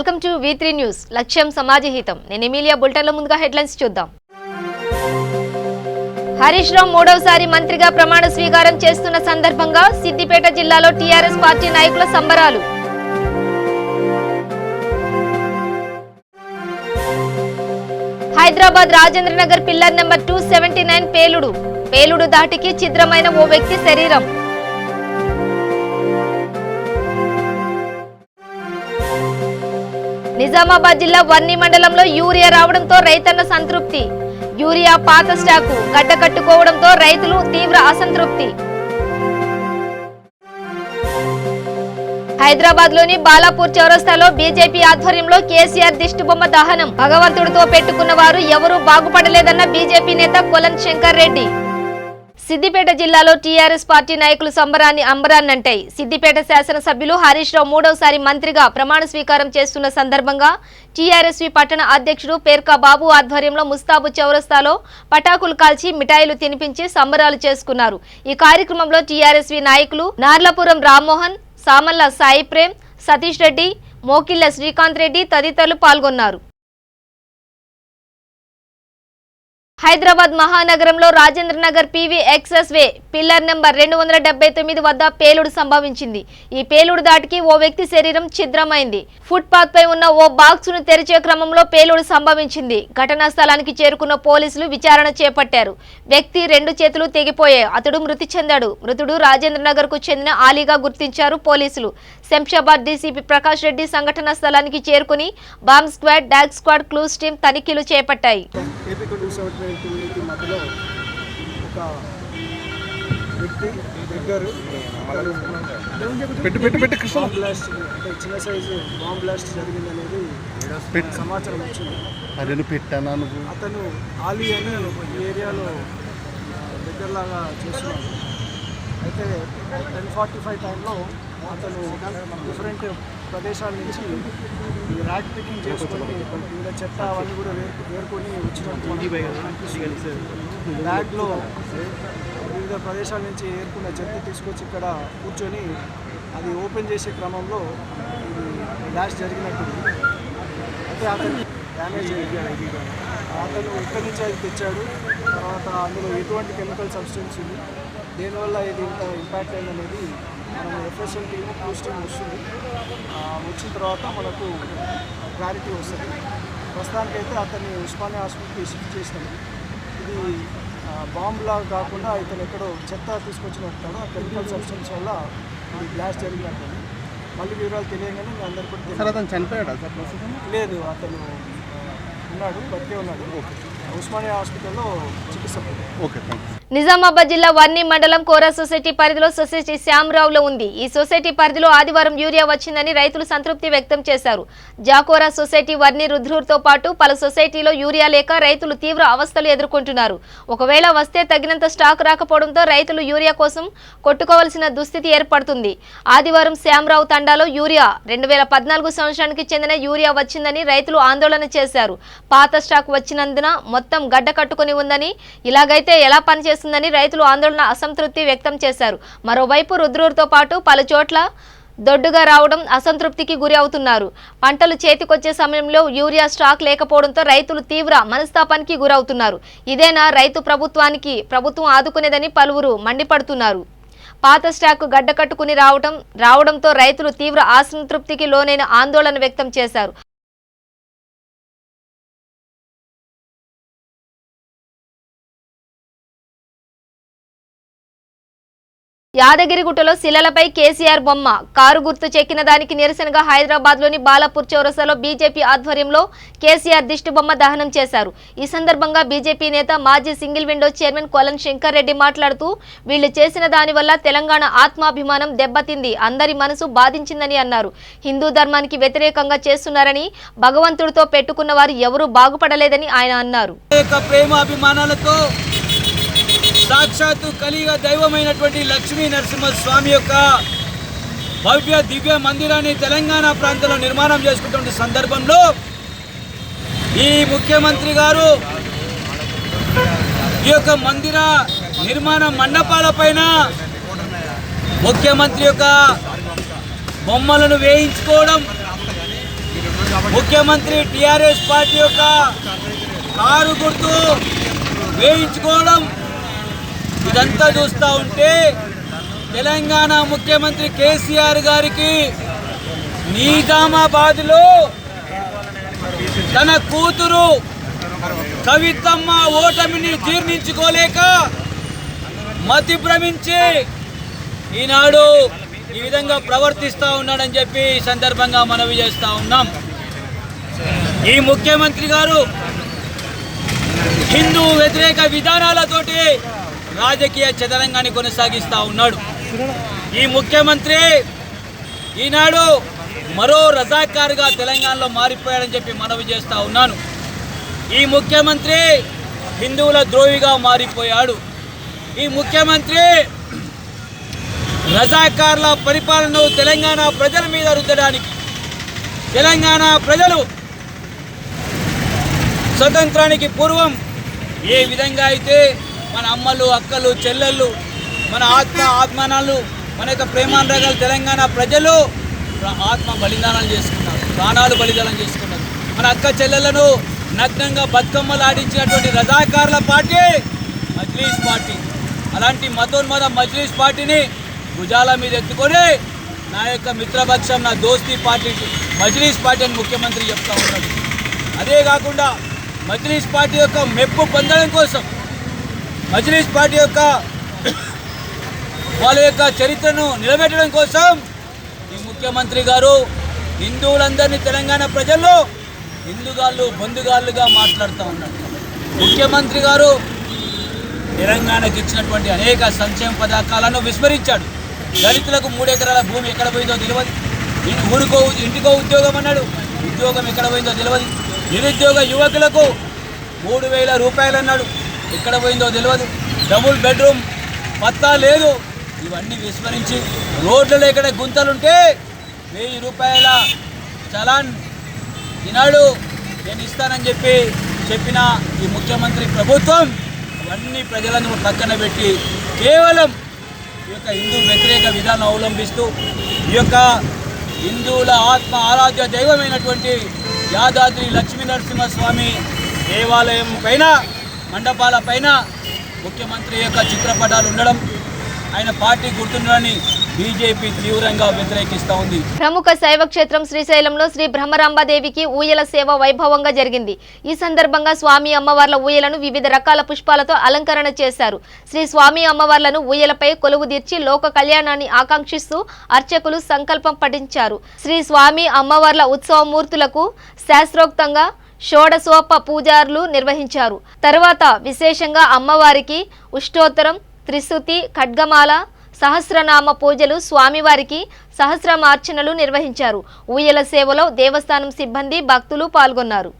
Welcome to V3 news. లక్ష్యం సమాజహితం. నేను Emilia. బులెటిన్లో ముందుగా హెడ్లైన్స్ చూద్దాం. హరీష్ రావు మూడవసారి మంత్రిగా ప్రమాణ స్వీకారం చేస్తున్న సందర్భంగా సిద్దిపేట జిల్లాలో టీఆర్ఎస్ పార్టీ నాయకుల సంబరాలు. హైదరాబాద్ రాజేంద్ర నగర్ పిల్లర్ నెంబర్ 279 పేలుడు దాటికి ఛిద్రమైన ఓ వ్యక్తి శరీరం. నిజామాబాద్ జిల్లా వర్ణి మండలంలో యూరియా రావడంతో రైతన్న సంతృప్తి. యూరియా పాత స్టాకు గడ్డ కట్టుకోవడంతో రైతులు తీవ్ర అసంతృప్తి. హైదరాబాద్ లోని బాలాపూర్ చౌరస్తాలో బీజేపీ ఆధ్వర్యంలో కేసీఆర్ దిష్టిబొమ్మ దహనం. భగవంతుడితో పెట్టుకున్న వారు ఎవరూ బాగుపడలేదన్న బీజేపీ నేత కొలన్ శంకర్ రెడ్డి. సిద్దిపేట జిల్లాలో టీఆర్ఎస్ పార్టీ నాయకులు సంబరాన్ని అంబరాన్నంటాయి. సిద్దిపేట శాసనసభ్యులు హరీష్ రావు మూడవసారి మంత్రిగా ప్రమాణ స్వీకారం చేస్తున్న సందర్భంగా టీఆర్ఎస్వి పట్టణ అధ్యక్షుడు పేర్కా బాబు ఆధ్వర్యంలో ముస్తాబు చౌరస్తాలో పటాకులు కాల్చి మిఠాయిలు తినిపించి సంబరాలు చేసుకున్నారు. ఈ కార్యక్రమంలో టీఆర్ఎస్వి నాయకులు నార్లపురం రామ్మోహన్, సామల్ల సాయి ప్రేమ్, సతీష్ రెడ్డి, మోకిళ్ల శ్రీకాంత్ రెడ్డి తదితరులు పాల్గొన్నారు. హైదరాబాద్ మహానగరంలో రాజేంద్ర నగర్ పీవీ ఎక్సెస్ వే పిల్లర్ నెంబర్ 279 వద్ద పేలుడు సంభవించింది. ఈ పేలుడు దాటికి ఓ వ్యక్తి శరీరం ఛిద్రమైంది. ఫుట్పాత్ పై ఉన్న ఓ బాక్స్ ను తెరిచే క్రమంలో పేలుడు సంభవించింది. ఘటనా స్థలానికి చేరుకున్న పోలీసులు విచారణ చేపట్టారు. వ్యక్తి 2 చేతులు తెగిపోయాయి. అతడు మృతి చెందాడు. మృతుడు రాజేంద్ర నగర్ కు చెందిన ఆలీగా గుర్తించారు పోలీసులు. శంషాబాద్ డీసీపీ ప్రకాష్ రెడ్డి సంఘటనా స్థలానికి చేరుకుని bomb squad, dog squad, clues team తనిఖీలు చేపట్టాయి. మధ్యలో ఒక వ్యక్తి దగ్గర బాంబ్ బ్లాస్ట్, అంటే చిన్న సైజు బాంబ్ బ్లాస్ట్ జరిగిందనేది సమాచారం వచ్చింది. అతను ఆలీ అని ఈ ఏరియాలో దగ్గరలాగా చేస్తున్నాడు. అయితే 10:45 టైంలో అతను డిఫరెంట్ ప్రదేశాల నుంచి ర్యాక్ పికింగ్ చేసుకొని వివిధ చెత్త అవన్నీ కూడా వేరుకొని వచ్చినట్టు బ్యాగ్లో వివిధ ప్రదేశాల నుంచి ఏరుకున్న చెత్త తీసుకొచ్చి ఇక్కడ కూర్చొని అది ఓపెన్ చేసే క్రమంలో ఇది బ్లాస్ట్ జరిగినట్టుంది. అయితే అతను డ్యామేజ్ అయ్యింది. అతను ఇక్కడి నుంచి అది తెచ్చాడు. తర్వాత అందులో ఎటువంటి కెమికల్ సబ్స్టెన్స్ ఉంది, దేనివల్ల ఇది ఇంత ఇంపాక్ట్ అయిందనేది మనం ఎఫ్ఎస్ఎల్ టీమ్, క్లూస్ టీమ్ వస్తుంది. వచ్చిన తర్వాత మనకు క్లారిటీ వస్తుంది. ప్రస్తుతానికైతే అతన్ని ఉస్మానియా హాస్పిటల్కి షిఫ్ట్ చేసినాము. ఇది బాంబులా కాకుండా ఇతను ఎక్కడో చెత్త తీసుకొచ్చినట్టు ఆ కెమికల్ సబ్స్టెన్స్ వల్ల ఇది బ్లాస్ట్ జరిగినట్టు. మళ్ళీ వివరాలు తెలియగానే మీ అందరికీ కూడా అతను చనిపోయాడా సార్? లేదు, అతను ఉన్నాడు, బతికే ఉన్నాడు. ఉస్మానియా హాస్పిటల్లో చికిత్స. Okay, thank you. నిజామాబాద్ జిల్లా వర్ణి మండలం కోరా సొసైటీ పరిధిలో సొసైటీ శ్యామరావులో ఉంది. ఈ సొసైటీ పరిధిలో ఆదివారం యూరియా వచ్చిందని రైతులు సంతృప్తి వ్యక్తం చేశారు. జాకోరా సొసైటీ, వర్ణి, రుద్రూర్తో పాటు పలు సొసైటీలో యూరియా లేక రైతులు తీవ్ర అవస్థలు ఎదుర్కొంటున్నారు. ఒకవేళ వస్తే తగినంత స్టాక్ రాకపోవడంతో రైతులు యూరియా కోసం కొట్టుకోవాల్సిన దుస్థితి ఏర్పడుతుంది. ఆదివారం శ్యామరావు తండాలో యూరియా 2014 సంవత్సరానికి చెందిన యూరియా వచ్చిందని రైతులు ఆందోళన చేశారు. పాత స్టాక్ వచ్చినందున మొత్తం గడ్డ కట్టుకుని ఉందని, ఇలాగైతే ఎలా పనిచేస్తుందని రైతులు ఆందోళన, అసంతృప్తి వ్యక్తం చేశారు. మరోవైపు రుద్రూరుతో పాటు పలు చోట్ల దొడ్డుగా రావడం అసంతృప్తికి గురి అవుతున్నారు. పంటలు చేతికొచ్చే సమయంలో యూరియా స్టాక్ లేకపోవడంతో రైతులు తీవ్ర మనస్తాపానికి గురవుతున్నారు. ఇదేనా ప్రభుత్వం ఆదుకునేదని పలువురు మండిపడుతున్నారు. పాత స్టాక్ గడ్డ కట్టుకుని రావడంతో రైతులు తీవ్ర అసంతృప్తికి లోనైన ఆందోళన వ్యక్తం చేశారు. యాదగిరిగుట్టలో శిలలపై కేసీఆర్ బొమ్మ, కారు గుర్తు చెక్కిన దానికి నిరసనగా హైదరాబాద్లోని బాలాపూర్ చౌరస్తాలో బీజేపీ ఆధ్వర్యంలో కేసీఆర్ దిష్టిబొమ్మ దహనం చేశారు. ఈ సందర్భంగా బీజేపీ నేత, మాజీ సింగిల్ విండో చైర్మన్ కొలన్ శంకర్ రెడ్డి మాట్లాడుతూ, వీళ్లు చేసిన దానివల్ల తెలంగాణ ఆత్మాభిమానం దెబ్బతింది, అందరి మనసు బాధించిందని అన్నారు. హిందూ ధర్మానికి వ్యతిరేకంగా చేస్తున్నారని, భగవంతుడితో పెట్టుకున్న వారు ఎవరూ బాగుపడలేదని ఆయన అన్నారు. సాక్షాత్తు కలియుగ దైవమైనటువంటి లక్ష్మీ నరసింహస్వామి యొక్క భవ్య దివ్య మందిరాన్ని తెలంగాణ ప్రాంతంలో నిర్మాణం చేసుకుంటున్న సందర్భంలో ఈ ముఖ్యమంత్రి గారు ఈ యొక్క మందిర నిర్మాణ మండపాలపైన ముఖ్యమంత్రి యొక్క బొమ్మలను వేయించుకోవడం, ముఖ్యమంత్రి టిఆర్ఎస్ పార్టీ యొక్క కారు గుర్తు వేయించుకోవడం ఇదంతా చూస్తూ ఉంటే తెలంగాణ ముఖ్యమంత్రి కేసీఆర్ గారికి నిజామాబాద్లో తన కూతురు కవితమ్మ ఓటమిని జీర్ణించుకోలేక మతి భ్రమించి ఈనాడు ఈ విధంగా ప్రవర్తిస్తూ ఉన్నాడని చెప్పి ఈ సందర్భంగా మనవి చేస్తూ ఉన్నాం. ఈ ముఖ్యమంత్రి గారు హిందూ వ్యతిరేక విధానాలతోటి రాజకీయ చదరంగాన్ని కొనసాగిస్తూ ఉన్నాడు. ఈ ముఖ్యమంత్రి ఈనాడు మరో రజాకారుగా తెలంగాణలో మారిపోయాడని చెప్పి మనవి చేస్తూ ఉన్నాను. ఈ ముఖ్యమంత్రి హిందువుల ద్రోహిగా మారిపోయాడు. ఈ ముఖ్యమంత్రి రజాకార్ల పరిపాలనను తెలంగాణ ప్రజల మీద రుద్దడానికి, తెలంగాణ ప్రజలు స్వతంత్రానికి పూర్వం ఏ విధంగా అయితే మన అమ్మలు, అక్కలు, చెల్లెళ్ళు, మన ఆత్మానాలు, మన యొక్క ప్రేమానురాగాలు తెలంగాణ ప్రజలు ఆత్మ బలిదానాలు చేసుకున్నారు, ప్రాణాలు బలిదానం చేసుకున్నారు. మన అక్క చెల్లెలను నగ్నంగా బతుకమ్మలు ఆడించినటువంటి రజాకారుల పార్టీ మజ్లీస్ పార్టీ. అలాంటి మతోన్మద మజ్లీస్ పార్టీని భుజాల మీద ఎత్తుకొని నా యొక్క మిత్రపక్షం, నా దోస్తీ పార్టీ మజ్లీస్ పార్టీ అని ముఖ్యమంత్రి చెప్తా ఉన్నాడు. అదే కాకుండా మజ్లీస్ పార్టీ యొక్క మెప్పు పొందడం కోసం, మజ్లీస్ పార్టీ యొక్క వాళ్ళ యొక్క చరిత్రను నిలబెట్టడం కోసం ఈ ముఖ్యమంత్రి గారు హిందువులందరినీ తెలంగాణ ప్రజల్లో హిందుగాళ్ళు బంధుగాళ్ళుగా మాట్లాడుతూ ఉన్నారు. ముఖ్యమంత్రి గారు తెలంగాణకు ఇచ్చినటువంటి అనేక సంక్షేమ పథకాలను విస్మరించాడు. దళితులకు 3 ఎకరాల భూమి ఎక్కడ పోయిందో తెలియదు. ఇంటికో ఉద్యోగం అన్నాడు, ఉద్యోగం ఎక్కడ పోయిందో తెలియదు. నిరుద్యోగ యువకులకు 3,000 రూపాయలు అన్నాడు, ఎక్కడ పోయిందో తెలియదు. డబుల్ బెడ్రూమ్ పత్తా లేదు. ఇవన్నీ విస్మరించి రోడ్లలో ఎక్కడ గుంతలుంటే 1000 రూపాయల చలాన్ ఈనాడు నేను ఇస్తానని చెప్పిన ఈ ముఖ్యమంత్రి ప్రభుత్వం అవన్నీ ప్రజలను పక్కన పెట్టి కేవలం ఈ యొక్క హిందూ వ్యతిరేక విధానం అవలంబిస్తూ ఈ యొక్క హిందువుల ఆత్మ ఆరాధ్య దైవమైనటువంటి యాదాద్రి లక్ష్మీ నరసింహస్వామి దేవాలయం పైన, మండపాల పైన ముఖ్యమంత్రి యొక్క చిత్రపటాలు ఉండడం, ఆయన పార్టీ గుర్తుండడాన్ని బీజేపీ తీవ్రంగా వ్యతిరేకిస్తూ ఉంది. ప్రముఖ శైవ క్షేత్రం శ్రీశైలంలో శ్రీ బ్రహ్మరాంబాదేవికి ఊయల సేవ వైభవంగా జరిగింది. ఈ సందర్భంగా స్వామి అమ్మవార్ల ఊయలను వివిధ రకాల పుష్పాలతో అలంకరణ చేశారు. శ్రీ స్వామి అమ్మవార్లను ఊయలపై కొలువు తీర్చి లోక కళ్యాణాన్ని ఆకాంక్షిస్తూ అర్చకులు సంకల్పం పఠించారు. శ్రీ స్వామి అమ్మవార్ల ఉత్సవమూర్తులకు శాస్త్రోక్తంగా షోడశోప పూజారులు నిర్వహించారు. తర్వాత విశేషంగా అమ్మవారికి ఉష్టోత్తరం, త్రిశుతి, ఖడ్గమాల, సహస్రనామ పూజలు, స్వామివారికి సహస్రమార్చనలు నిర్వహించారు. ఊయల సేవలో దేవస్థానం సిబ్బంది, భక్తులు పాల్గొన్నారు.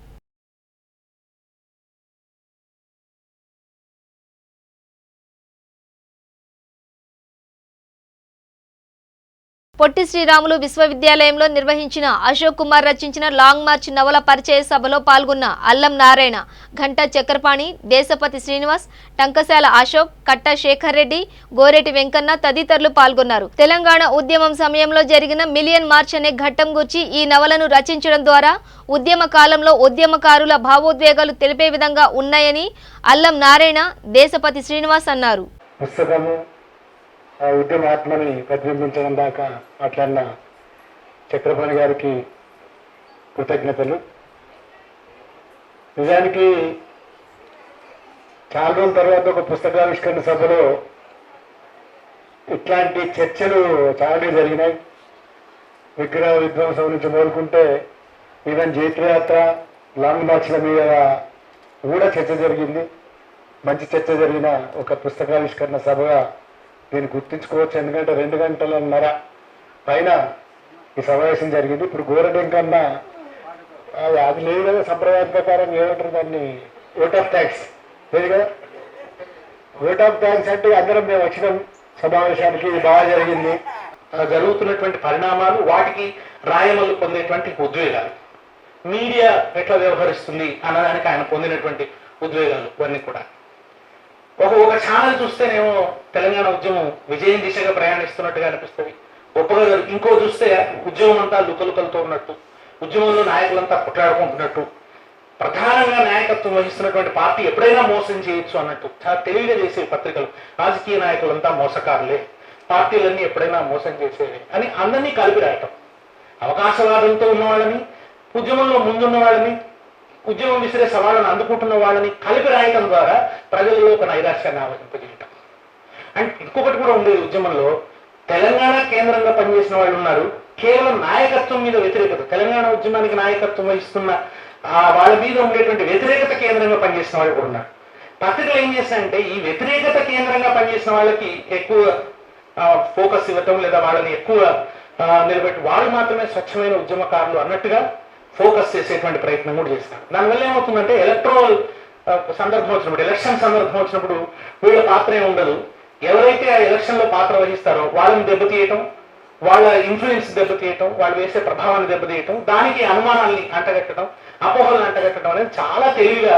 పొట్టి శ్రీరాములు విశ్వవిద్యాలయంలో నిర్వహించిన అశోక్ కుమార్ రచించిన లాంగ్ మార్చ్ నవల పరిచయ సభలో పాల్గొన్న అల్లం నారాయణ, ఘంటా చక్రపాణి, దేశపతి శ్రీనివాస్, టంకశాల అశోక్, కట్ట శేఖర్ రెడ్డి, గోరెటి వెంకన్న తదితరులు పాల్గొన్నారు. తెలంగాణ ఉద్యమం సమయంలో జరిగిన మిలియన్ మార్చ్ అనే ఘట్టం గురించి ఈ నవలను రచించడం ద్వారా ఉద్యమ కాలంలో ఉద్యమకారుల భావోద్వేగాలు తెలిపే విధంగా ఉన్నాయని అల్లం నారాయణ, దేశపతి శ్రీనివాస్ అన్నారు. ఆ ఉద్యమ ఆత్మని ప్రతిబింబించడం దాకా మాట్లాడిన చక్రపాణి గారికి కృతజ్ఞతలు. నిజానికి చాలా రోజుల తర్వాత ఒక పుస్తకావిష్కరణ సభలో ఇట్లాంటి చర్చలు చాలా జరిగినాయి. విగ్రహ విధ్వంసం నుంచి మొదలుకుంటే ఈవెన్ జైత్రయాత్ర, లాంగ్ మార్చ్ల మీద కూడా చర్చ జరిగింది. మంచి చర్చ జరిగిన ఒక పుస్తకావిష్కరణ సభగా దీన్ని గుర్తించుకోవచ్చు. ఎందుకంటే 2 గంటలన్నర పైన ఈ సమావేశం జరిగింది. ఇప్పుడు గోరటెంకన్న అది లేదు కదా, సంప్రదాయ ప్రకారం ఏమంటారు దాన్ని, ఓట్ ఆఫ్ థ్యాంక్స్ లేదు కదా. ఓట్ ఆఫ్ థ్యాంక్స్ అంటే అందరం మేము వచ్చినాం సమావేశానికి, ఇది బాగా జరిగింది. జరుగుతున్నటువంటి పరిణామాలు, వాటికి రాయమల్లు పొందేటువంటి ఉద్వేగాలు, మీడియా ఎట్లా వ్యవహరిస్తుంది అన్నదానికి ఆయన పొందినటువంటి ఉద్వేగాలు ఇవన్నీ కూడా ఒక ఛానల్ చూస్తేనేమో తెలంగాణ ఉద్యమం విజయం దిశగా ప్రయాణిస్తున్నట్టుగా అనిపిస్తుంది, గొప్పగా. ఇంకో చూస్తే ఉద్యమం అంతా లుకలుకలతో ఉన్నట్టు, ఉద్యమంలో నాయకులంతా పుట్లాడుకుంటున్నట్టు, ప్రధానంగా నాయకత్వం వహిస్తున్నటువంటి పార్టీ ఎప్పుడైనా మోసం చేయొచ్చు అన్నట్టు చాలా తెలివిగా చేసే పత్రికలు. రాజకీయ నాయకులంతా మోసకారులే, పార్టీలన్నీ ఎప్పుడైనా మోసం చేసేవి అని అందరినీ కలిపి రాయటం. అవకాశవాదంతో ఉన్న వాళ్ళని, ఉద్యమంలో ముందున్న వాళ్ళని, ఉద్యమం విసిరే సవాళ్ళను అందుకుంటున్న వాళ్ళని కలిపి రాయటం ద్వారా ప్రజల్లో ఒక నైరాశ్యాన్ని ఆలోచింపజేయటం. అండ్ ఇంకొకటి కూడా ఉండేది ఉద్యమంలో, తెలంగాణ కేంద్రంగా పనిచేసిన వాళ్ళు ఉన్నారు, కేవలం నాయకత్వం మీద వ్యతిరేకత, తెలంగాణ ఉద్యమానికి నాయకత్వం వహిస్తున్న వాళ్ళ మీద ఉండేటువంటి వ్యతిరేకత కేంద్రంగా పనిచేసిన వాళ్ళు కూడా ఉన్నారు. పత్రికలు ఏం చేస్తాయంటే ఈ వ్యతిరేకత కేంద్రంగా పనిచేసిన వాళ్ళకి ఎక్కువ ఫోకస్ ఇవ్వటం, లేదా వాళ్ళని ఎక్కువ నిలబెట్టి వాళ్ళు మాత్రమే స్వచ్ఛమైన ఉద్యమకారులు అన్నట్టుగా ఫోకస్ చేసేటువంటి ప్రయత్నం కూడా చేస్తారు. దానివల్ల ఏమవుతుందంటే ఎలక్ట్రల్ సందర్భం వచ్చినప్పుడు, ఎలక్షన్ సందర్భం వచ్చినప్పుడు వీళ్ళ పాత్ర ఏమి ఉండదు. ఎవరైతే ఆ ఎలక్షన్లో పాత్ర వహిస్తారో వాళ్ళని దెబ్బతీయటం, వాళ్ళ ఇన్ఫ్లుయెన్స్ దెబ్బతీయటం, వాళ్ళు వేసే ప్రభావాన్ని దెబ్బతీయటం, దానికి అనుమానాల్ని అంటగట్టడం, అపోహలను అంటగట్టడం అనేది చాలా తెలివిగా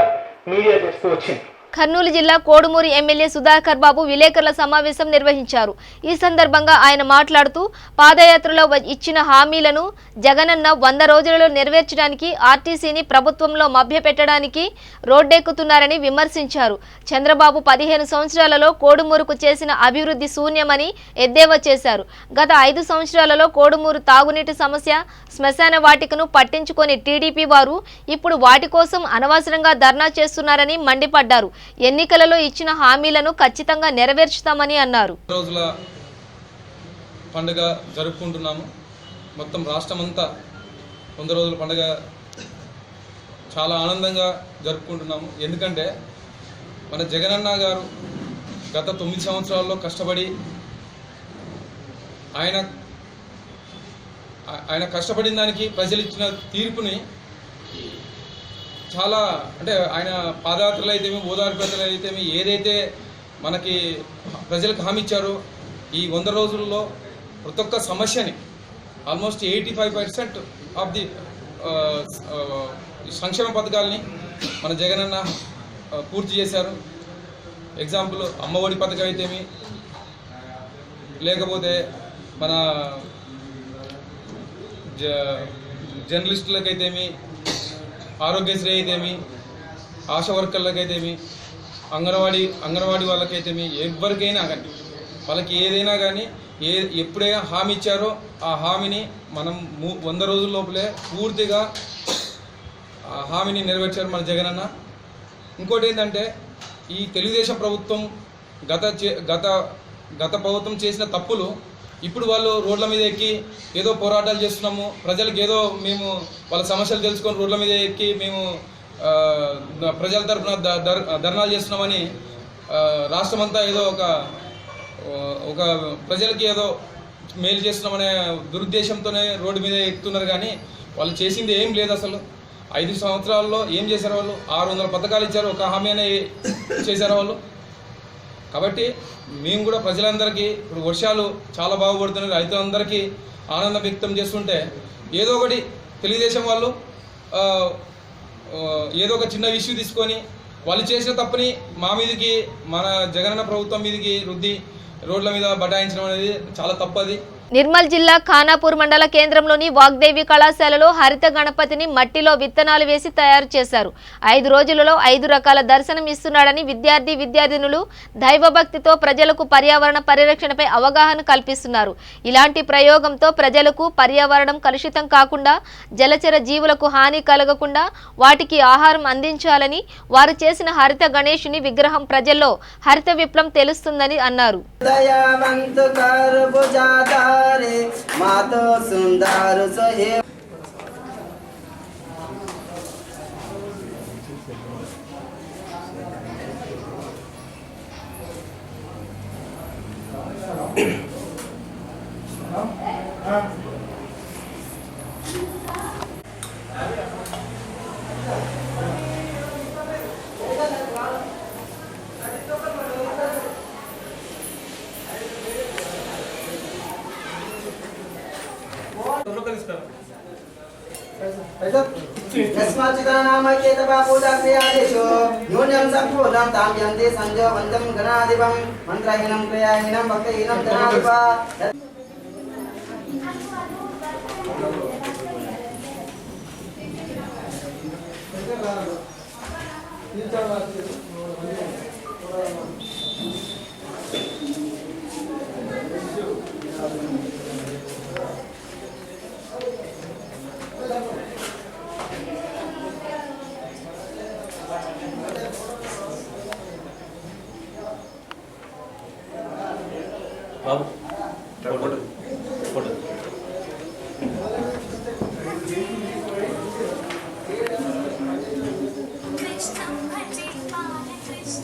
మీడియా చేస్తూ వచ్చింది. కర్నూలు జిల్లా కోడుమూరు ఎమ్మెల్యే సుధాకర్ బాబు విలేకరుల సమావేశం నిర్వహించారు. ఈ సందర్భంగా ఆయన మాట్లాడుతూ పాదయాత్రలో ఇచ్చిన హామీలను జగనన్న 100 రోజులలో నెరవేర్చడానికి ఆర్టీసీని ప్రభుత్వంలో మభ్యపెట్టడానికి రోడ్డెక్కుతున్నారని విమర్శించారు. చంద్రబాబు 15 సంవత్సరాలలో కోడుమూరుకు చేసిన అభివృద్ధి శూన్యమని ఎద్దేవా చేశారు. గత 5 సంవత్సరాలలో కోడుమూరు తాగునీటి సమస్య, శ్మశాన వాటికను పట్టించుకొని టీడీపీ వారు ఇప్పుడు వాటి కోసం అనవసరంగా ధర్నా చేస్తున్నారని మండిపడ్డారు. ఎన్నికలలో ఇచ్చిన హామీలను ఖచ్చితంగా నెరవేర్చుతామని అన్నారు. రోజుల పండుగ జరుపుకుంటున్నాము. మొత్తం రాష్ట్రమంతా 100 రోజుల పండుగ చాలా ఆనందంగా జరుపుకుంటున్నాము. ఎందుకంటే మన జగనన్న గారు గత 9 సంవత్సరాల్లో కష్టపడి ఆయన కష్టపడిన దానికి ప్రజలు ఇచ్చిన తీర్పుని చాలా, అంటే ఆయన పాదయాత్రలు అయితేమి, ఓదార్పు యాత్రలు అయితేమి, ఏదైతే మనకి ప్రజలకు హామీ ఇచ్చారో ఈ 100 రోజుల్లో ప్రతి ఒక్క సమస్యని ఆల్మోస్ట్ 85% ఆఫ్ ది సంక్షేమ పథకాలని మన జగనన్న పూర్తి చేశారు. ఎగ్జాంపుల్ అమ్మఒడి పథకం అయితేమి, లేకపోతే మన జర్నలిస్టులకైతేమి, ఆరోగ్యశ్రీ అయితేమి, ఆశా వర్కర్లకైతేమి, అంగన్వాడీ వాళ్ళకైతేమి, ఎవరికైనా కానీ వాళ్ళకి ఏదైనా కానీ ఎప్పుడైనా హామీ ఇచ్చారో ఆ హామీని మనం 100 రోజుల లోపలే పూర్తిగా ఆ హామీని నెరవేర్చారు మన జగనన్న. ఇంకోటి ఏంటంటే ఈ తెలుగుదేశం ప్రభుత్వం గత ప్రభుత్వం చేసిన తప్పులు ఇప్పుడు వాళ్ళు రోడ్ల మీద ఎక్కి ఏదో పోరాటాలు చేస్తున్నాము, ప్రజలకు ఏదో మేము వాళ్ళ సమస్యలు తెలుసుకొని రోడ్ల మీద ఎక్కి మేము ప్రజల తరఫున ధర్నాలు చేస్తున్నామని రాష్ట్రమంతా ఏదో ఒక ప్రజలకి ఏదో మేలు చేస్తున్నామనే దురుద్దేశంతోనే రోడ్డు మీద ఎక్కుతున్నారు. కానీ వాళ్ళు చేసింది ఏం లేదు. అసలు 5 సంవత్సరాల్లో ఏం చేశారు వాళ్ళు? 600 పథకాలు ఇచ్చారు, ఒక హామీ అనే చేశారు వాళ్ళు. కాబట్టి మేము కూడా ప్రజలందరికీ ఇప్పుడు వర్షాలు చాలా బాగుపడుతున్నాయి, రైతులందరికీ ఆనందం వ్యక్తం చేస్తుంటే ఏదో ఒకటి తెలుగుదేశం వాళ్ళు ఏదో ఒక చిన్న ఇష్యూ తీసుకొని వాళ్ళు చేసిన తప్పుని మా మీదకి, మన జగనన్న ప్రభుత్వం మీదకి రుద్ది రోడ్ల మీద బటాయించడం అనేది చాలా తప్పది. నిర్మల్ జిల్లా ఖానాపూర్ మండల కేంద్రంలోని వాగ్దేవి కళాశాలలో హరిత గణపతిని మట్టిలో విత్తనాలు వేసి తయారు చేశారు. 5 రోజులలో 5 రకాల దర్శనం ఇస్తున్నాడని విద్యార్థినులు దైవభక్తితో ప్రజలకు పర్యావరణ పరిరక్షణపై అవగాహన కల్పిస్తున్నారు. ఇలాంటి ప్రయోగంతో ప్రజలకు పర్యావరణం కలుషితం కాకుండా, జలచర జీవులకు హాని కలగకుండా వాటికి ఆహారం అందించాలని వారు చేసిన హరిత గణేశుని విగ్రహం ప్రజల్లో హరిత విప్లవం తెలుస్తుందని అన్నారు. मातो सुंदर सोहे न्यूनम संपूर्णं ताम्यन्ते संजो वंदम गणाधिपं मंत्रहीनं क्रियाहीनं भक्तिहीनं धनाधिपा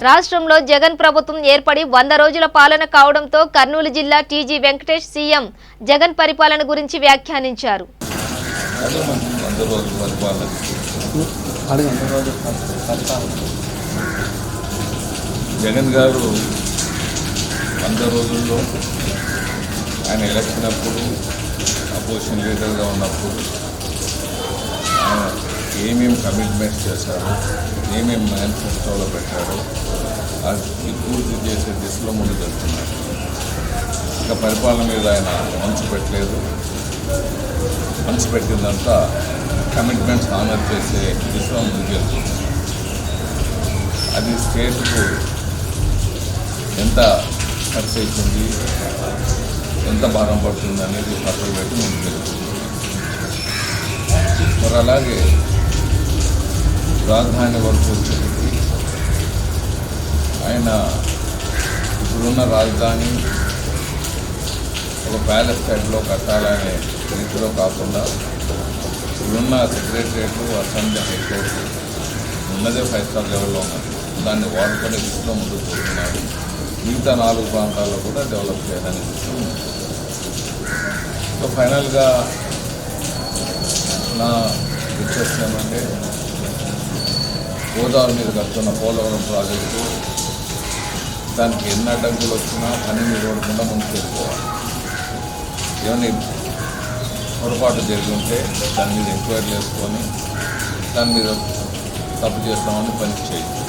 రాష్ట్రంలో జగన్ ప్రభుత్వం ఏర్పడి 100 రోజుల పాలన కావడంతో కర్నూలు జిల్లా టీజీ వెంకటేష్ సీఎం జగన్ పరిపాలన గురించి వ్యాఖ్యానించారు. జగన్ గారు 100 రోజుల్లో ఆయన ఎలక్షన్ అప్పుడు అపోజిషన్ లీడర్గా ఉన్నప్పుడు ఆయన ఏమేమి కమిట్మెంట్స్ చేశారు, ఏమేమి మేనిఫెస్టోలో పెట్టారో అది పూర్తి చేసే దిశలో ముందు వెళ్తున్నారు. ఇంకా పరిపాలన మీద ఆయన మనసు పెట్టలేదు. మనసు పెట్టిందంతా కమిట్మెంట్స్ ఆనర్ చేసే దిశలో ముందుకు వెళ్తుంది. అది స్టేట్కు ఎంత ఖర్చు అవుతుంది, ఎంత భారం పడుతుంది అనేది పక్కన పెట్టి ముందుకు వెళ్తుంది. మరి అలాగే రాజధాని వరకు వచ్చేసరికి ఆయన ఇప్పుడున్న రాజధాని ఒక ప్యాలెస్ టైప్లో కట్టాలనే రీతిలో కాకుండా ఇప్పుడున్న సెక్రటరియట్, అసెంబ్లీ, హైకోర్టు ఉన్నదే 5 స్టార్ లెవెల్లో ఉన్నది. దాన్ని వాడుకునే దిశలో ముందుకు పోతున్నారు. మిగతా 4 ప్రాంతాల్లో కూడా డెవలప్ చేయాలనే దిశలో ఉంది. సో ఫైనల్గా నా రిక్వెస్ట్ ఏమంటే గోదావరి మీద కడుతున్న పోలవరం ప్రాజెక్టు దానికి ఎన్ని అడ్డంకులు వచ్చినా పని నిలబడకుండా ముందుకు వెళ్ళిపోవాలి. ఏమైనా పొరపాటు జరిగి ఉంటే దాని మీద ఎంక్వైరీ చేసుకొని దాని మీద తప్పు చేస్తామని పని చేయొచ్చు.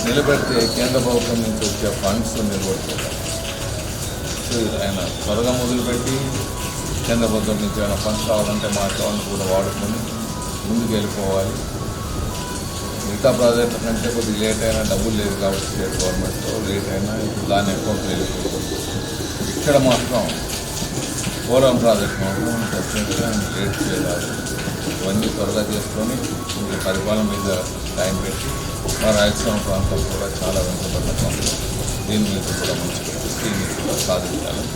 నిలబెడితే కేంద్ర ప్రభుత్వం నుంచి వచ్చే ఫండ్స్ నిలబడుతుంది. ఆయన త్వరగా మొదలుపెట్టి కేంద్ర ప్రభుత్వం నుంచి ఏమైనా ఫండ్స్ కావాలంటే మా అకౌంట్ కూడా వాడుకొని ముందుకు వెళ్ళిపోవాలి. మిగతా ప్రాజెక్టుల కంటే కొద్దిగా లేట్ అయినా డబ్బులు లేదు కాబట్టి స్టేట్ గవర్నమెంట్తో లేట్ అయినా ఇప్పుడు దాని అకౌంట్ వెళ్ళిపోతుంది. ఇక్కడ మాత్రం పోలవరం ప్రాజెక్ట్ మాత్రం డెఫినెట్గా లేట్ చేయాలి. ఇవన్నీ త్వరగా చేసుకొని పరిపాలన మీద టైం పెట్టి మా రాయలసీమ ప్రాంతం కూడా చాలా వెనుకబడ్డ ప్రాంతం. దీని మీద కూడా మంచి దీన్ని కూడా సాధించాలని.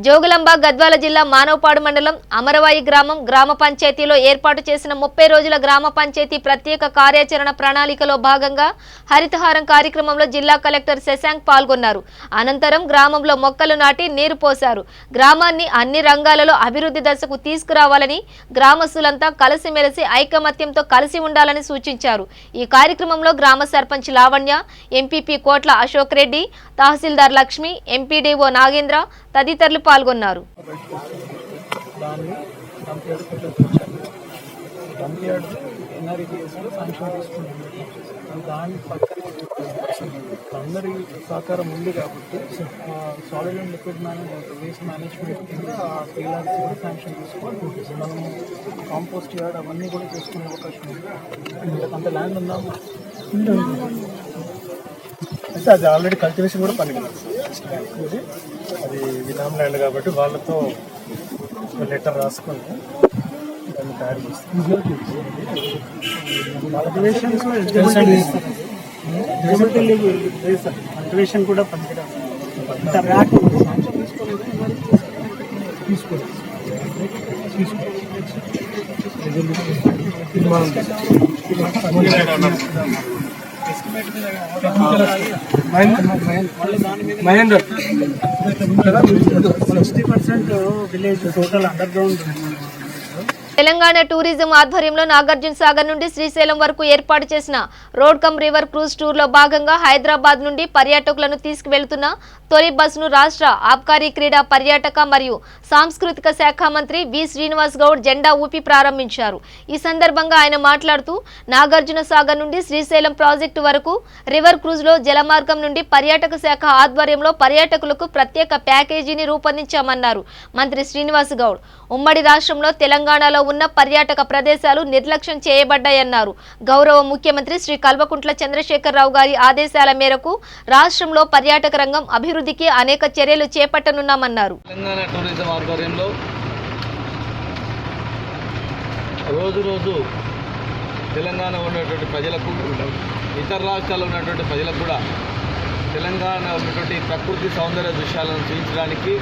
జోగులాంబ గద్వాల జిల్లా మానవపాడు మండలం అమరవాయి గ్రామ పంచాయతీలో ఏర్పాటు చేసిన 30 రోజుల గ్రామ పంచాయతీ ప్రత్యేక కార్యాచరణ ప్రణాళికలో భాగంగా హరితహారం కార్యక్రమంలో జిల్లా కలెక్టర్ శశాంక్ పాల్గొన్నారు. అనంతరం గ్రామంలో మొక్కలు నాటి నీరు పోశారు. గ్రామాన్ని అన్ని రంగాలలో అభివృద్ధి దశకు తీసుకురావాలని, గ్రామస్తులంతా కలిసిమెలిసి ఐకమత్యంతో కలిసి ఉండాలని సూచించారు. ఈ కార్యక్రమంలో గ్రామ సర్పంచ్ లావణ్య, ఎంపీపీ కోట్ల అశోక్ రెడ్డి, తహసీల్దార్ లక్ష్మి, ఎంపీడీఓ నాగేంద్ర తదితరులు పాల్గొన్నారు. దాని పక్కన అందరి సహకారం ఉంది కాబట్టి solid and liquid waste management కింద ఆ పిల్లర్స్ కూడా శాంక్షన్ చేసుకోవాలి. మనము కాంపోస్ట్ యార్డ్ అవన్నీ కూడా చేసుకునే అవకాశం ఉంది. అంత ల్యాండ్ ఉందా అంటే అది ఆల్రెడీ కల్టివేషన్ కూడా పనికిరాదు. అది వినాం ల్యాండ్ కాబట్టి వాళ్ళతో లెటర్ రాసుకొని దాన్ని తయారు చేస్తాం. కల్టివేషన్ కూడా పనికిరాదు. Mahender 60% village total under ground. Telangana tourism ఆధ్వర్యంలో నాగార్జున సాగర్ నుండి శ్రీశైలం వరకు ఏర్పాటు చేసిన road come river cruise tour లో భాగంగా హైదరాబాద్ నుండి పర్యాటకులను తీసుకువెళ్తున్న తొలి బస్సును రాష్ట్ర ఆబ్కారీ క్రీడా పర్యాటక మరియు సాంస్కృతిక శాఖ మంత్రి వి శ్రీనివాస్ గౌడ్ జెండా ఊపి ప్రారంభించారు. ఈ సందర్భంగా ఆయన మాట్లాడుతూ నాగార్జున సాగర్ నుండి శ్రీశైలం ప్రాజెక్టు వరకు రివర్ క్రూజ్ లో జలమార్గం నుండి పర్యాటక శాఖ ఆధ్వర్యంలో పర్యాటకులకు ప్రత్యేక ప్యాకేజీని రూపొందించామన్నారు. మంత్రి శ్రీనివాస్ గౌడ్ ఉమ్మడి రాష్ట్రంలో తెలంగాణలో ఉన్న పర్యాటక ప్రదేశాలు నిర్లక్ష్యం చేయబడ్డాయన్నారు. గౌరవ ముఖ్యమంత్రి శ్రీ కల్వకుంట్ల చంద్రశేఖరరావు గారి ఆదేశాల మేరకు రాష్ట్రంలో పర్యాటక రంగం అభివృద్ధికి అనేక చర్యలు చేపట్టనున్నామన్నారు. తెలంగాణ టూరిజం ఆధ్వర్యంలో రోజు తెలంగాణ ఉన్నటువంటి ప్రజలకు, ఇతర రాష్ట్రాల్లో ఉన్నటువంటి ప్రజలకు కూడా తెలంగాణ ఉన్నటువంటి ప్రకృతి సౌందర్య దృశ్యాలను చూపించడానికి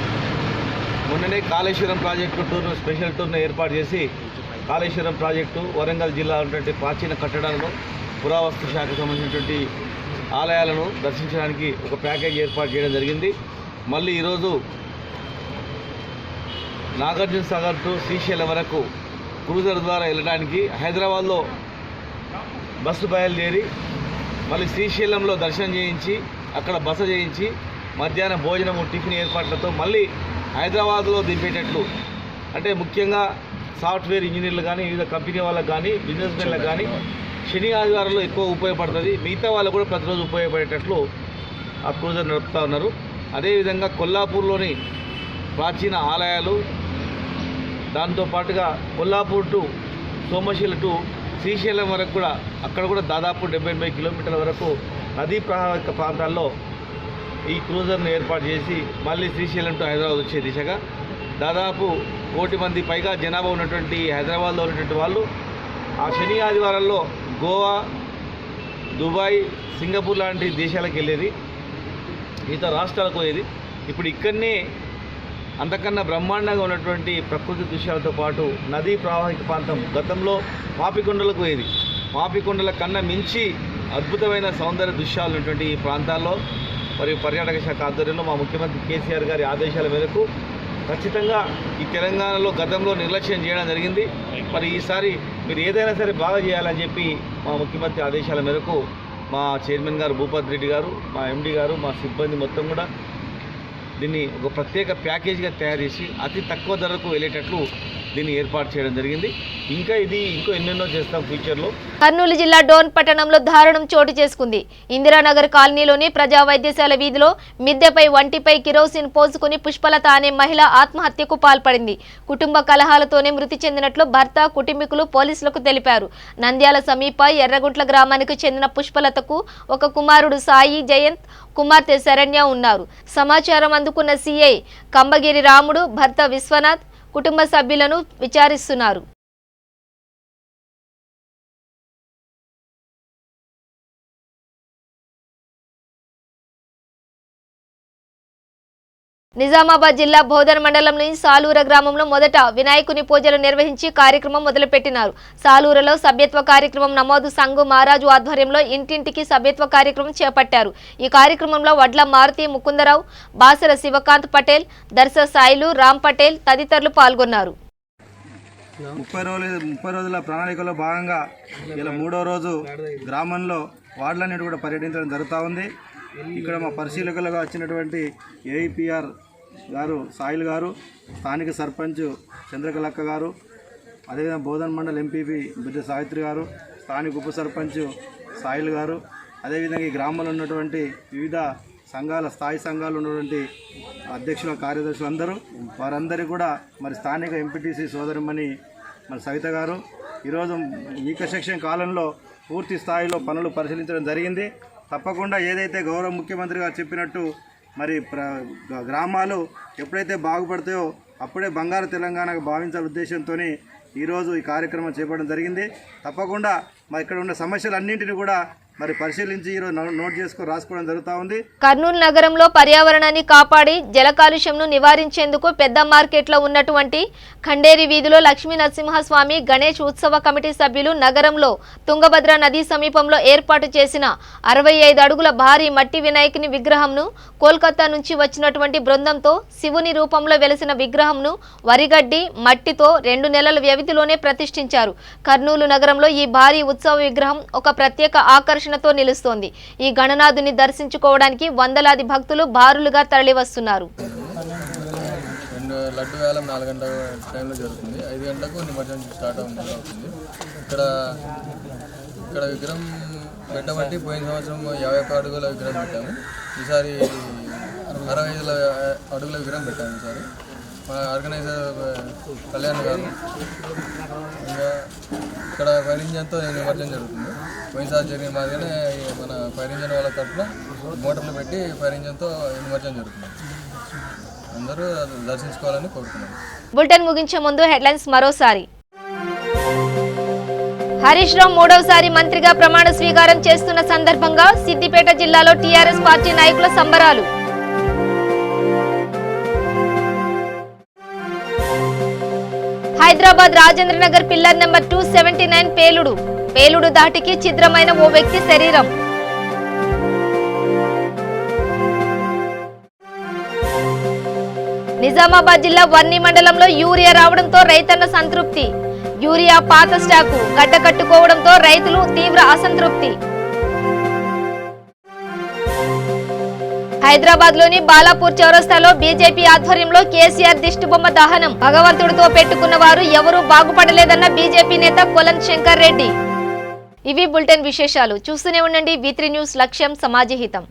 మొన్ననే కాళేశ్వరం ప్రాజెక్టు టూర్ను స్పెషల్ టూర్ను ఏర్పాటు చేసి కాళేశ్వరం ప్రాజెక్టు వరంగల్ జిల్లా ఉన్నటువంటి ప్రాచీన కట్టడాలను, పురావస్తు శాఖకు సంబంధించినటువంటి ఆలయాలను దర్శించడానికి ఒక ప్యాకేజ్ ఏర్పాటు చేయడం జరిగింది. మళ్ళీ ఈరోజు నాగార్జున సాగర్ టు శ్రీశైలం వరకు క్రూజర్ ద్వారా వెళ్ళడానికి హైదరాబాద్లో బస్సు బయలుదేరి మళ్ళీ శ్రీశైలంలో దర్శనం చేయించి అక్కడ బస చేయించి మధ్యాహ్నం భోజనము టిఫిన్ ఏర్పాట్లతో మళ్ళీ హైదరాబాద్లో దింపేటట్లు, అంటే ముఖ్యంగా సాఫ్ట్వేర్ ఇంజనీర్లు కానీ, వివిధ కంపెనీ వాళ్ళకు కానీ, బిజినెస్ మెన్లకు కానీ శని ఆదివారంలో ఎక్కువ ఉపయోగపడుతుంది. మిగతా వాళ్ళకు కూడా ప్రతిరోజు ఉపయోగపడేటట్లు ఆ క్రూజర్ నడుపుతూ ఉన్నారు. అదేవిధంగా కొల్లాపూర్లోని ప్రాచీన ఆలయాలు, దాంతోపాటుగా కొల్లాపూర్ టు సోమశిల టు శ్రీశైలం వరకు కూడా అక్కడ కూడా దాదాపు 70-80 కిలోమీటర్ల వరకు నదీ ప్రవాహిక ప్రాంతాల్లో ఈ క్రూజర్ను ఏర్పాటు చేసి మళ్ళీ శ్రీశైలం టు హైదరాబాద్ వచ్చే దిశగా దాదాపు 1 కోటి మంది పైగా జనాభా ఉన్నటువంటి హైదరాబాద్లో ఉన్నటువంటి వాళ్ళు ఆ శని ఆదివారాల్లో గోవా, దుబాయ్, సింగపూర్ లాంటి దేశాలకు వెళ్ళేది, మిగతా రాష్ట్రాలకు పోయేది. ఇప్పుడు ఇక్కడనే అంతకన్నా బ్రహ్మాండంగా ఉన్నటువంటి ప్రకృతి దృశ్యాలతో పాటు నదీ ప్రవాహిక ప్రాంతం, గతంలో పాపికొండలకు పోయేది, పాపికొండల కన్నా మించి అద్భుతమైన సౌందర్య దృశ్యాలు ఉన్నటువంటి ఈ ప్రాంతాల్లో మరియు పర్యాటక శాఖ ఆధ్వర్యంలో మా ముఖ్యమంత్రి కేసీఆర్ గారి ఆదేశాల మేరకు ఖచ్చితంగా ఈ తెలంగాణలో గతంలో నిర్లక్ష్యం చేయడం జరిగింది. మరి ఈసారి మీరు ఏదైనా సరే బాగా చేయాలని చెప్పి మా ముఖ్యమంత్రి ఆదేశాల మేరకు మా చైర్మన్ గారు భూపత్ రెడ్డి గారు, మా ఎండి గారు, మా సిబ్బంది మొత్తం కూడా దీన్ని ఒక ప్రత్యేక ప్యాకేజీగా తయారు చేసి అతి తక్కువ ధరకు వెళ్ళేటట్లు దీన్ని ఏర్పాటు చేయడం జరిగింది. ఇంకా ఎన్నెన్నో చేస్తాం ఫ్యూచర్లో. కర్నూలు జిల్లా డోన్ పట్టణంలో దారుణం చోటు చేసుకుంది. ఇందిరానగర్ కాలనీలోని ప్రజా వైద్యశాల వీధిలో మిద్దెపై వంటిపై కిరోసిన్ పోసుకుని పుష్పలత అనే మహిళ ఆత్మహత్యకు పాల్పడింది. కుటుంబ కలహాలతోనే మృతి చెందినట్లు భర్త, కుటుంబీకులు పోలీసులకు తెలిపారు. నంద్యాల సమీప ఎర్రగుంట్ల గ్రామానికి చెందిన పుష్పలతకు ఒక కుమారుడు సాయి జయంత్, కుమార్తె శరణ్య ఉన్నారు. సమాచారం అందుకున్న సిఐ కంబగిరి రాముడు, భర్త విశ్వనాథ్ కుటుంబ సభ్యులను విచారిస్తున్నారు. నిజామాబాద్ జిల్లా బోధన్ మండలంలోని సాలూర గ్రామంలో మొదట వినాయకుని పూజలు నిర్వహించి కార్యక్రమం మొదలుపెట్టినారు. సాలూరలో సభ్యత్వ కార్యక్రమం నమోదు సంఘు మహారాజు ఆధ్వర్యంలో ఇంటింటికి సభ్యత్వ కార్యక్రమం చేపట్టారు. ఈ కార్యక్రమంలో వడ్ల మారుతి ముకుందరావు, బాసర శివకాంత్ పటేల్, దర్శ సాయిలు, రామ్ పటేల్ తదితరులు పాల్గొన్నారు. 30 రోజుల ప్రణాళికలో భాగంగా ఇలా 3వ రోజు గ్రామంలో వార్డులన్నిటి కూడా పర్యటించడం జరుగుతూ ఉంది. ఇక్కడ మా పరిశీలకులుగా వచ్చినటువంటి ఏఈపీఆర్ గారు సాయిల్ గారు, స్థానిక సర్పంచ్ చంద్రకలక్క గారు, అదేవిధంగా బోధన్ మండల్ ఎంపీపీ బుద్ధ సావిత్రి గారు, స్థానిక ఉప సర్పంచ్ సాయిల్ గారు, అదేవిధంగా ఈ గ్రామంలో ఉన్నటువంటి వివిధ సంఘాల స్థాయి సంఘాలు ఉన్నటువంటి అధ్యక్షుల, కార్యదర్శులు అందరూ వారందరికీ కూడా మరి స్థానిక ఎంపీటీసీ సోదరిమణి మరి సవిత గారు ఈరోజు ఈకశిక్షణ కాలంలో పూర్తి స్థాయిలో పనులు పరిశీలించడం జరిగింది. తప్పకుండా ఏదైతే గౌరవ ముఖ్యమంత్రి గారు చెప్పినట్టు మరి గ్రామాలు ఎప్పుడైతే బాగుపడతాయో అప్పుడే బంగారు తెలంగాణకు భావించాల ఉద్దేశంతో ఈరోజు ఈ కార్యక్రమం చేపట్టడం జరిగింది. తప్పకుండా మరి ఇక్కడ ఉన్న సమస్యలన్నింటినీ కూడా మరి పరిశీలించి ఈరోజు నోట్ చేసుకొని రాసుకోవడం జరుగుతూ ఉంది. కర్నూలు నగరంలో పర్యావరణాన్ని కాపాడి జల కాలుష్యంను నివారించేందుకు పెద్ద మార్కెట్లో ఉన్నటువంటి ఖండేరి వీధిలో లక్ష్మీ నరసింహస్వామి గణేష్ ఉత్సవ కమిటీ సభ్యులు నగరంలో తుంగభద్ర నదీ సమీపంలో ఏర్పాటు చేసిన 65 అడుగుల భారీ మట్టి వినాయకుని విగ్రహంను కోల్కతా నుంచి వచ్చినటువంటి బృందంతో శివుని రూపంలో వెలిసిన విగ్రహంను వరిగడ్డి మట్టితో 2 నెలల వ్యవధిలోనే ప్రతిష్ఠించారు. కర్నూలు నగరంలో ఈ భారీ ఉత్సవ విగ్రహం ఒక ప్రత్యేక ఆకర్షణతో నిలుస్తోంది. ఈ గణనాథుని దర్శించుకోవడానికి వందలాది భక్తులు బారులుగా తరలివస్తున్నారు. లడ్డు వేలం 4 గంటల టైంలో జరుగుతుంది. 5 గంటలకు నిమజ్జనం స్టార్ట్ అవుతుంది. ఇక్కడ విగ్రహం పెట్టబట్టి పోయిన సంవత్సరం 51 అడుగుల విగ్రహం పెట్టాము. ఈసారి 65 అడుగుల విగ్రహం పెట్టాము. ఈసారి మన ఆర్గనైజర్ కళ్యాణ్ గారు, ఇంకా ఇక్కడ ఫైర్ ఇంజన్తో నిమజ్జనం జరుగుతుంది. పోయినసారి జరిగిన మాదిరిగానే మన ఫైర్ ఇంజన్ వాళ్ళ తరఫున మోటార్లు పెట్టి ఫైర్ ఇంజన్తో నిమజ్జనం జరుగుతుంది. అందరూ దర్శించుకోవాలని కోరుతున్నాను. బులెటిన్ ముగించే ముందు హెడ్లైన్స్ మరోసారి. హరీష్ రావు మూడవసారి మంత్రిగా ప్రమాణ స్వీకారం చేస్తున్న సందర్భంగా సిద్దిపేట జిల్లాలో టీఆర్ఎస్ పార్టీ నాయకుల సంబరాలు. హైదరాబాద్ రాజేంద్రనగర్ పిల్లర్ నెంబర్ 279 పేలుడు దాటికి ఛిద్రమైన ఓ వ్యక్తి శరీరం. నిజామాబాద్ జిల్లా వర్ణి మండలంలో యూరియా రావడంతో రైతన్న సంతృప్తి. యూరియా పాత స్టాకు గడ్డ కట్టుకోవడంతో రైతులు తీవ్ర అసంతృప్తి. హైదరాబాద్ లోని బాలాపూర్ చౌరస్తాలో బీజేపీ ఆధ్వర్యంలో కేసీఆర్ దిష్టిబొమ్మ దహనం. భగవంతుడితో పెట్టుకున్న వారు ఎవరూ బాగుపడలేదన్న బీజేపీ నేత కొలన్ శంకర్ రెడ్డి. ఇవి బులెటిన్ విశేషాలు. చూస్తూనే ఉండండి V3 న్యూస్, లక్ష్యం సమాజహితం.